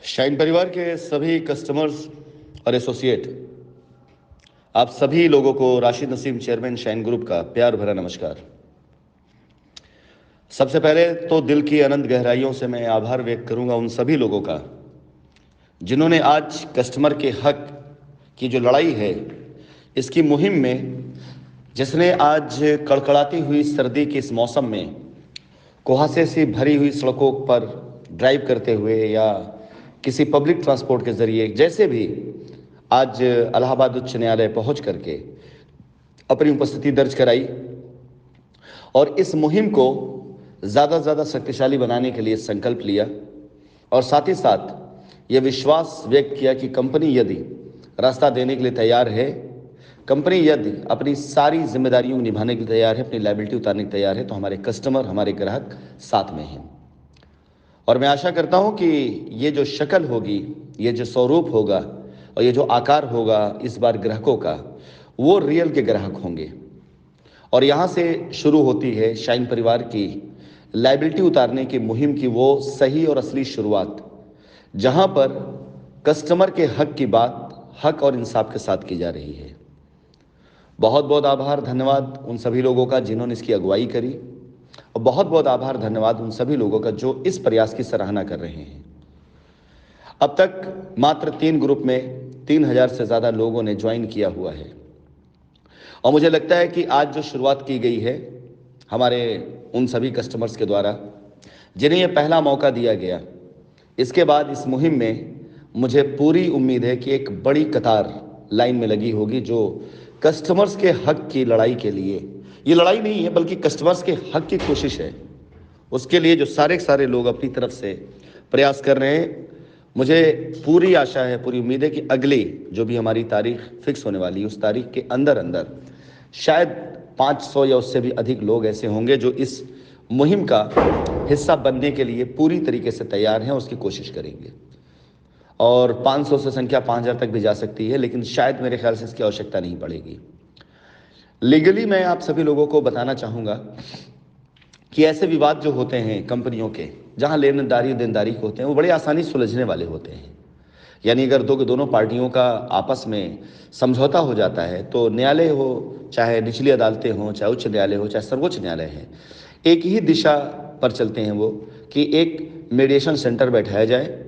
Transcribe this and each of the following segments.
Shine परिवार के सभी कस्टमर्स और एसोसिएट, आप सभी लोगों को Rashid Naseem chairman shine group का प्यार भरा नमस्कार। सबसे पहले तो दिल की अनंत गहराइयों से मैं आभार व्यक्त करूंगा उन सभी लोगों का जिन्होंने आज कस्टमर के हक की जो लड़ाई है, इसकी मुहिम में, जिसने आज कड़कड़ाती हुई सर्दी के इस मौसम में कुहासे से भरी हुई सड़कों पर ड्राइव करते हुए या किसी पब्लिक ट्रांसपोर्ट के जरिए जैसे भी आज इलाहाबाद उच्च न्यायालय पहुंच करके अपनी उपस्थिति दर्ज कराई और इस मुहिम को ज़्यादा से ज़्यादा शक्तिशाली बनाने के लिए संकल्प लिया और साथ ही साथ ये विश्वास व्यक्त किया कि कंपनी यदि रास्ता देने के लिए तैयार है, कंपनी यदि अपनी सारी जिम्मेदारियों को निभाने के लिए तैयार है, अपनी लायबिलिटी उतारने के लिए तैयार है, तो हमारे कस्टमर, हमारे ग्राहक साथ में हैं। और मैं आशा करता हूं कि ये जो शक्ल होगी, ये जो स्वरूप होगा और ये जो आकार होगा इस बार ग्राहकों का, वो रियल के ग्राहक होंगे। और यहाँ से शुरू होती है शाइन परिवार की लायबिलिटी उतारने की मुहिम की वो सही और असली शुरुआत, जहाँ पर कस्टमर के हक की बात हक और इंसाफ के साथ की जा रही है। बहुत बहुत आभार, धन्यवाद उन सभी लोगों का जिन्होंने इसकी अगुवाई करी और बहुत बहुत आभार, धन्यवाद उन सभी लोगों का जो इस प्रयास की सराहना कर रहे हैं। अब तक मात्र 3 ग्रुप में 3000 से ज़्यादा लोगों ने ज्वाइन किया हुआ है और मुझे लगता है कि आज जो शुरुआत की गई है हमारे उन सभी कस्टमर्स के द्वारा जिन्हें ये पहला मौका दिया गया, इसके बाद इस मुहिम में मुझे पूरी उम्मीद है कि एक बड़ी कतार लाइन में लगी होगी जो कस्टमर्स के हक की लड़ाई के लिए, ये लड़ाई नहीं है बल्कि कस्टमर्स के हक की कोशिश है, उसके लिए जो सारे लोग अपनी तरफ से प्रयास कर रहे हैं। मुझे पूरी आशा है, पूरी उम्मीद है कि अगली जो भी हमारी तारीख फिक्स होने वाली है उस तारीख के अंदर अंदर शायद 500 या उससे भी अधिक लोग ऐसे होंगे जो इस मुहिम का हिस्सा बनने के लिए पूरी तरीके से तैयार हैं, उसकी कोशिश करेंगे। और 500 से संख्या 5000 तक भी जा सकती है, लेकिन शायद मेरे ख्याल से इसकी आवश्यकता नहीं पड़ेगी। लीगली मैं आप सभी लोगों को बताना चाहूँगा कि ऐसे विवाद जो होते हैं कंपनियों के, जहाँ लेनदारी देनदारी के होते हैं, वो बड़े आसानी सुलझने वाले होते हैं। यानी अगर दोनों पार्टियों का आपस में समझौता हो जाता है तो न्यायालय हो, चाहे निचली अदालतें हों, चाहे उच्च न्यायालय हो, चाहे सर्वोच्च न्यायालय है, एक ही दिशा पर चलते हैं वो कि एक मीडिएशन सेंटर बैठाया जाए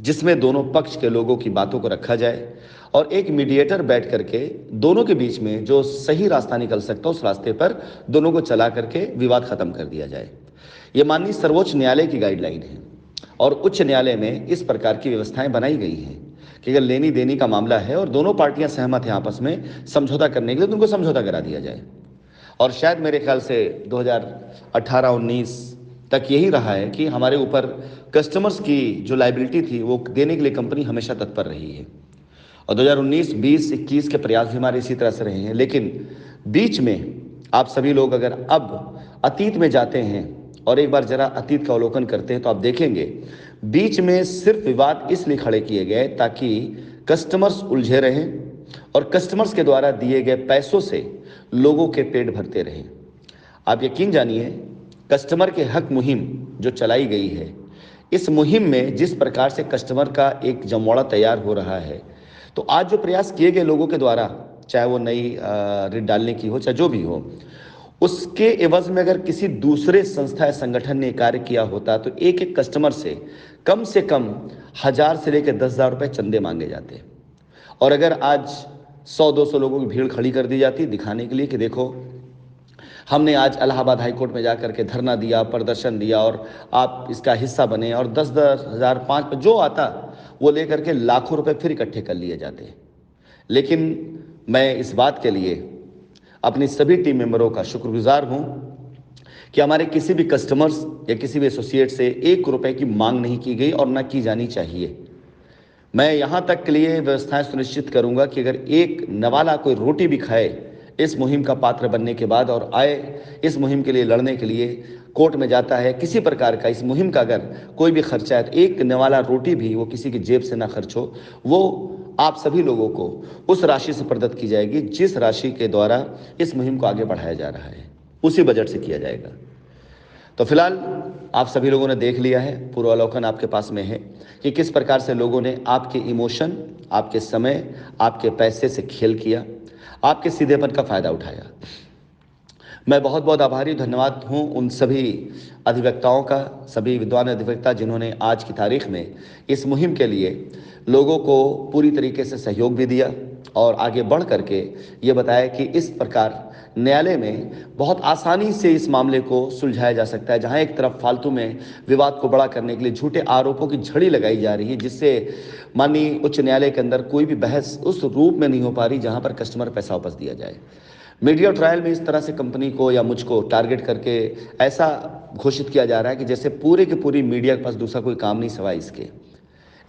जिसमें दोनों पक्ष के लोगों की बातों को रखा जाए और एक मीडिएटर बैठ करके दोनों के बीच में जो सही रास्ता निकल सकता है उस रास्ते पर दोनों को चला करके विवाद खत्म कर दिया जाए। ये माननीय सर्वोच्च न्यायालय की गाइडलाइन है और उच्च न्यायालय में इस प्रकार की व्यवस्थाएं बनाई गई हैं कि अगर लेनी देनी का मामला है और दोनों पार्टियां सहमत हैं आपस में समझौता करने के लिए, तो उनको समझौता करा दिया जाए। और शायद मेरे ख्याल से 2018-19 तक यही रहा है कि हमारे ऊपर कस्टमर्स की जो लायबिलिटी थी वो देने के लिए कंपनी हमेशा तत्पर रही है और 2019, 20, 21 के प्रयास भी हमारे इसी तरह से रहे हैं। लेकिन बीच में आप सभी लोग अगर अब अतीत में जाते हैं और एक बार जरा अतीत का अवलोकन करते हैं तो आप देखेंगे बीच में सिर्फ विवाद इसलिए खड़े किए गए ताकि कस्टमर्स उलझे रहें और कस्टमर्स के द्वारा दिए गए पैसों से लोगों के पेट भरते रहें। आप यकीन जानिए, कस्टमर के हक मुहिम जो चलाई गई है, इस मुहिम में जिस प्रकार से कस्टमर का एक जमवाड़ा तैयार हो रहा है, तो आज जो प्रयास किए गए लोगों के द्वारा, चाहे वो नई रिट डालने की हो, चाहे जो भी हो, उसके एवज में अगर किसी दूसरे संस्था या संगठन ने कार्य किया होता तो एक एक कस्टमर से कम 1000 से लेकर 10,000 रुपये चंदे मांगे जाते। और अगर आज 100-200 लोगों की भीड़ खड़ी कर दी जाती दिखाने के लिए कि देखो हमने आज इलाहाबाद हाई कोर्ट में जाकर के धरना दिया, प्रदर्शन दिया और आप इसका हिस्सा बने, और 10-10 हज़ार 5 जो आता वो लेकर के लाखों रुपए फिर इकट्ठे कर लिए जाते। लेकिन मैं इस बात के लिए अपनी सभी टीम मेंबरों का शुक्रगुजार हूं कि हमारे किसी भी कस्टमर्स या किसी भी एसोसिएट से 1 रुपए की मांग नहीं की गई और ना की जानी चाहिए। मैं यहाँ तक के लिए व्यवस्थाएं सुनिश्चित करूंगा कि अगर एक नवाला कोई रोटी भी खाए इस मुहिम का पात्र बनने के बाद और आए इस मुहिम के लिए लड़ने के लिए कोर्ट में जाता है, किसी प्रकार का इस मुहिम का अगर कोई भी खर्चा है तो एक नवाला रोटी भी वो किसी की जेब से ना खर्च हो, वो आप सभी लोगों को उस राशि से प्रदत्त की जाएगी जिस राशि के द्वारा इस मुहिम को आगे बढ़ाया जा रहा है, उसी बजट से किया जाएगा। तो फिलहाल आप सभी लोगों ने देख लिया है, पूर्वावलोकन आपके पास में है कि किस प्रकार से लोगों ने आपके इमोशन, आपके समय, आपके पैसे से खेल किया, आपके सीधेपन का फ़ायदा उठाया। मैं बहुत बहुत आभारी धन्यवाद हूँ उन सभी अधिवक्ताओं का, सभी विद्वान अधिवक्ता जिन्होंने आज की तारीख में इस मुहिम के लिए लोगों को पूरी तरीके से सहयोग भी दिया और आगे बढ़ करके ये बताया कि इस प्रकार न्यायालय में बहुत आसानी से इस मामले को सुलझाया जा सकता है। जहां एक तरफ फालतू में विवाद को बड़ा करने के लिए झूठे आरोपों की झड़ी लगाई जा रही है, जिससे माननीय उच्च न्यायालय के अंदर कोई भी बहस उस रूप में नहीं हो पा रही जहां पर कस्टमर पैसा वापस दिया जाए। मीडिया ट्रायल में इस तरह से कंपनी को या मुझको टारगेट करके ऐसा घोषित किया जा रहा है कि जैसे पूरे की पूरी मीडिया के पास दूसरा कोई काम नहीं सिवाय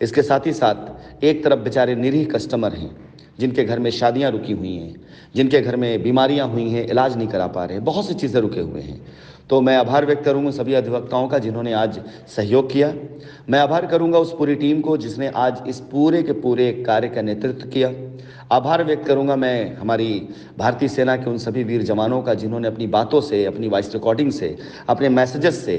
इसके साथ ही साथ एक तरफ बेचारे निरीह कस्टमर हैं जिनके घर में शादियां रुकी हुई हैं, जिनके घर में बीमारियां हुई हैं, इलाज नहीं करा पा रहे, बहुत सी चीज़ें रुके हुए हैं। तो मैं आभार व्यक्त करूंगा सभी अधिवक्ताओं का जिन्होंने आज सहयोग किया। मैं आभार करूंगा उस पूरी टीम को जिसने आज इस पूरे के पूरे कार्य का नेतृत्व किया। आभार व्यक्त करूंगा मैं हमारी भारतीय सेना के उन सभी वीर जवानों का जिन्होंने अपनी बातों से, अपनी वॉइस रिकॉर्डिंग से, अपने मैसेजेस से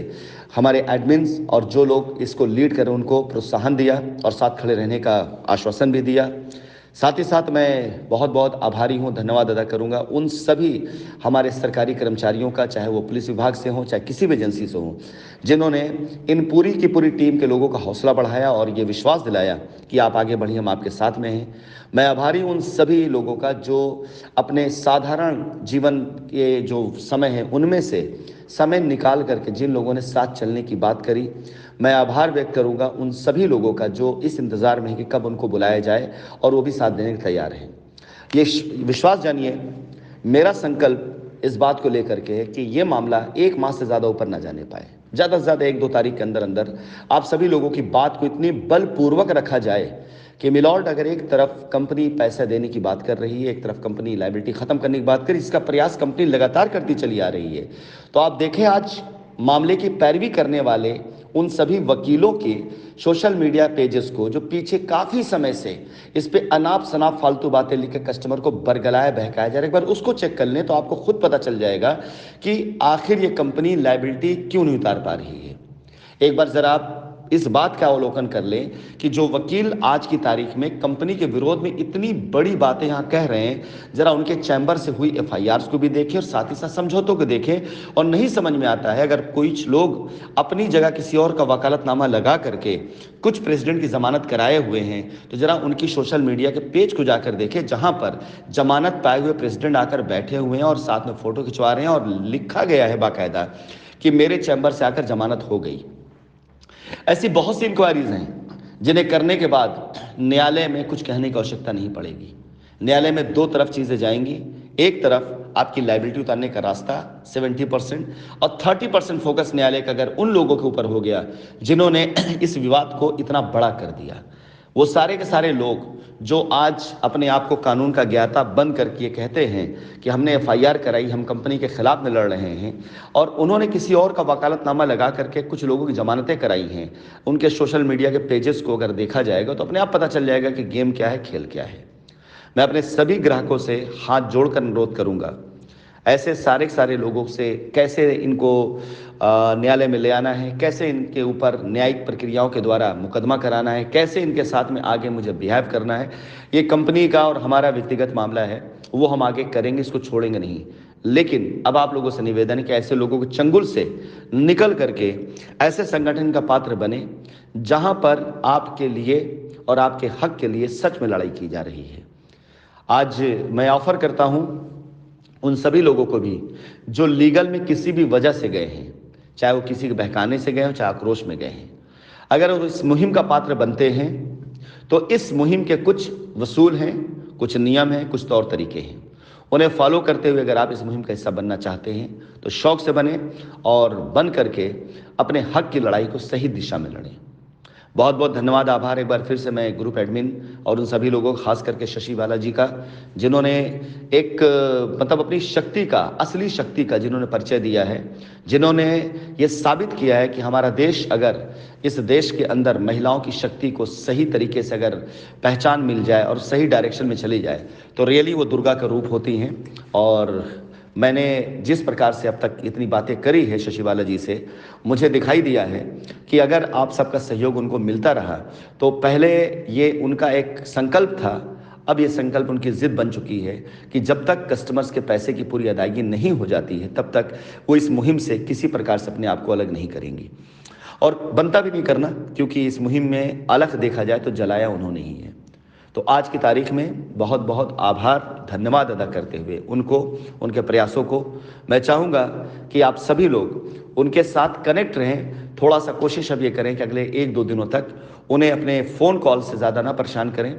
हमारे एडमिन्स और जो लोग इसको लीड करें उनको प्रोत्साहन दिया और साथ खड़े रहने का आश्वासन भी दिया। साथ ही साथ मैं बहुत बहुत आभारी हूँ, धन्यवाद अदा करूँगा उन सभी हमारे सरकारी कर्मचारियों का, चाहे वो पुलिस विभाग से हों, चाहे किसी भी एजेंसी से हों, जिन्होंने इन पूरी की पूरी टीम के लोगों का हौसला बढ़ाया और ये विश्वास दिलाया कि आप आगे बढ़िए, हम आपके साथ में हैं। मैं आभारी हूँ उन सभी लोगों का जो अपने साधारण जीवन के जो समय है उनमें से समय निकाल करके जिन लोगों ने साथ चलने की बात करी। मैं आभार व्यक्त करूंगा उन सभी लोगों का जो इस इंतज़ार में है कि कब उनको बुलाया जाए और वो भी साथ देने के तैयार हैं। ये विश्वास जानिए, मेरा संकल्प इस बात को लेकर के है कि ये मामला 1 माह से ज़्यादा ऊपर ना जाने पाए। ज़्यादा से ज़्यादा 1-2 तारीख के अंदर अंदर आप सभी लोगों की बात को इतनी बलपूर्वक रखा जाए कि मिलॉर्ड, अगर एक तरफ कंपनी पैसा देने की बात कर रही है, एक तरफ कंपनी लायबिलिटी खत्म करने की बात कर रही है, इसका प्रयास कंपनी लगातार करती चली आ रही है। तो आप देखें आज मामले की पैरवी करने वाले उन सभी वकीलों के सोशल मीडिया पेजेस को जो पीछे काफ़ी समय से इस पे अनाप शनाप फालतू बातें लिख के कस्टमर को बरगलाया बहकाया जा रहा है। एक बार उसको चेक कर लें तो आपको खुद पता चल जाएगा कि आखिर ये कंपनी लायबिलिटी क्यों नहीं उतार पा रही है। एक बार ज़रा आप इस बात का अवलोकन कर लें कि जो वकील आज की तारीख में कंपनी के विरोध में इतनी बड़ी बातें यहाँ कह रहे हैं, जरा उनके चैम्बर से हुई एफआईआर्स को भी देखें और साथ ही साथ समझौतों को देखें। और नहीं समझ में आता है, अगर कुछ लोग अपनी जगह किसी और का वकालतनामा लगा करके कुछ प्रेसिडेंट की जमानत कराए हुए हैं, तो जरा उनकी सोशल मीडिया के पेज को जाकर देखें जहां पर जमानत पाए हुए प्रेसिडेंट आकर बैठे हुए हैं और साथ में फोटो खिंचवा रहे हैं और लिखा गया है बाकायदा कि मेरे चैम्बर से आकर जमानत हो गई। ऐसी बहुत सी इंक्वायरीज हैं जिन्हें करने के बाद न्यायालय में कुछ कहने की आवश्यकता नहीं पड़ेगी। न्यायालय में 2 तरफ चीज़ें जाएंगी। एक तरफ आपकी लायबिलिटी उतारने का रास्ता 70% और 30% फोकस न्यायालय का अगर उन लोगों के ऊपर हो गया जिन्होंने इस विवाद को इतना बड़ा कर दिया। वो सारे के सारे लोग जो आज अपने आप को कानून का ज्ञाता बन करके ये कहते हैं कि हमने एफआईआर कराई, हम कंपनी के खिलाफ में लड़ रहे हैं, और उन्होंने किसी और का वकालतनामा लगा करके कुछ लोगों की जमानतें कराई हैं, उनके सोशल मीडिया के पेजेस को अगर देखा जाएगा तो अपने आप पता चल जाएगा कि गेम क्या है, खेल क्या है। मैं अपने सभी ग्राहकों से हाथ जोड़कर अनुरोध करूंगा, ऐसे सारे के सारे लोगों से कैसे इनको न्यायालय में ले आना है, कैसे इनके ऊपर न्यायिक प्रक्रियाओं के द्वारा मुकदमा कराना है, कैसे इनके साथ में आगे मुझे बिहेव करना है। ये कंपनी का और हमारा व्यक्तिगत मामला है, वो हम आगे करेंगे, इसको छोड़ेंगे नहीं। लेकिन अब आप लोगों से निवेदन है कि ऐसे लोगों को चंगुल से निकल करके ऐसे संगठन का पात्र बने जहां पर आपके लिए और आपके हक के लिए सच में लड़ाई की जा रही है। आज मैं ऑफर करता हूं उन सभी लोगों को भी जो लीगल में किसी भी वजह से गए हैं, चाहे वो किसी के बहकाने से गए हो, चाहे आक्रोश में गए हैं, अगर वो इस मुहिम का पात्र बनते हैं तो इस मुहिम के कुछ वसूल हैं, कुछ नियम हैं, कुछ तौर तरीके हैं। उन्हें फॉलो करते हुए अगर आप इस मुहिम का हिस्सा बनना चाहते हैं तो शौक से बने और बन करके अपने हक की लड़ाई को सही दिशा में लड़ें। बहुत बहुत धन्यवाद, आभार एक बार फिर से मैं ग्रुप एडमिन और उन सभी लोगों, खास करके शशि बाला जी का, जिन्होंने एक मतलब अपनी शक्ति का, असली शक्ति का जिन्होंने परिचय दिया है, जिन्होंने ये साबित किया है कि हमारा देश, अगर इस देश के अंदर महिलाओं की शक्ति को सही तरीके से अगर पहचान मिल जाए और सही डायरेक्शन में चली जाए तो रियली वो दुर्गा का रूप होती हैं। और मैंने जिस प्रकार से अब तक इतनी बातें करी है शशि बालाजी से, मुझे दिखाई दिया है कि अगर आप सबका सहयोग उनको मिलता रहा तो पहले ये उनका एक संकल्प था, अब ये संकल्प उनकी जिद बन चुकी है कि जब तक कस्टमर्स के पैसे की पूरी अदायगी नहीं हो जाती है तब तक वो इस मुहिम से किसी प्रकार से अपने आप को अलग नहीं करेंगी, और बनता भी नहीं करना, क्योंकि इस मुहिम में अलग देखा जाए तो जलाया उन्होंने ही है। तो आज की तारीख में बहुत बहुत आभार, धन्यवाद अदा करते हुए उनको, उनके प्रयासों को मैं चाहूँगा कि आप सभी लोग उनके साथ कनेक्ट रहें। थोड़ा सा कोशिश अब ये करें कि अगले 1-2 दिनों तक उन्हें अपने फ़ोन कॉल से ज़्यादा ना परेशान करें,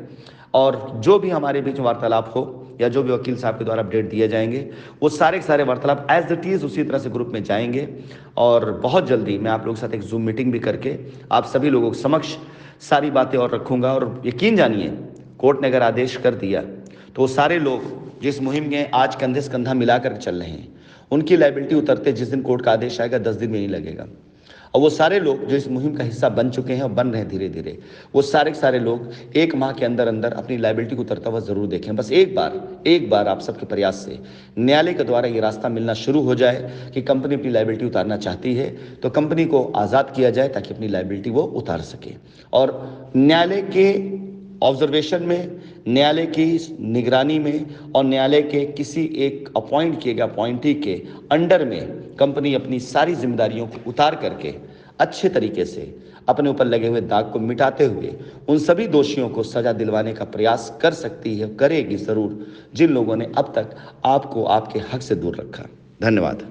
और जो भी हमारे बीच में वार्तालाप हो या जो भी वकील साहब के द्वारा अपडेट दिए जाएंगे वो सारे के सारे वार्तालाप एज इट इज़ उसी तरह से ग्रुप में जाएंगे। और बहुत जल्दी मैं आप लोगों के साथ एक जूम मीटिंग भी करके आप सभी लोगों के समक्ष सारी बातें और रखूंगा। और यकीन जानिए, कोर्ट ने अगर आदेश कर दिया तो वो सारे लोग जिस मुहिम में आज कंधे से कंधा मिलाकर चल रहे हैं, उनकी लायबिलिटी उतरते जिस दिन कोर्ट का आदेश आएगा 10 दिन में नहीं लगेगा। और वो सारे लोग जो इस मुहिम का हिस्सा बन चुके हैं और बन रहे हैं धीरे धीरे, वो सारे के सारे लोग 1 माह के अंदर अंदर अपनी लायबिलिटी को उतरता हुआ जरूर देखें। बस एक बार आप सबके प्रयास से न्यायालय के द्वारा ये रास्ता मिलना शुरू हो जाए कि कंपनी अपनी लायबिलिटी उतारना चाहती है तो कंपनी को आज़ाद किया जाए ताकि अपनी लायबिलिटी वो उतार सके। और न्यायालय के ऑब्जर्वेशन में, न्यायालय की निगरानी में और न्यायालय के किसी एक अपॉइंट किए गए अपॉइंटी के अंडर में कंपनी अपनी सारी जिम्मेदारियों को उतार करके अच्छे तरीके से अपने ऊपर लगे हुए दाग को मिटाते हुए उन सभी दोषियों को सजा दिलवाने का प्रयास कर सकती है, करेगी ज़रूर, जिन लोगों ने अब तक आपको आपके हक से दूर रखा। धन्यवाद।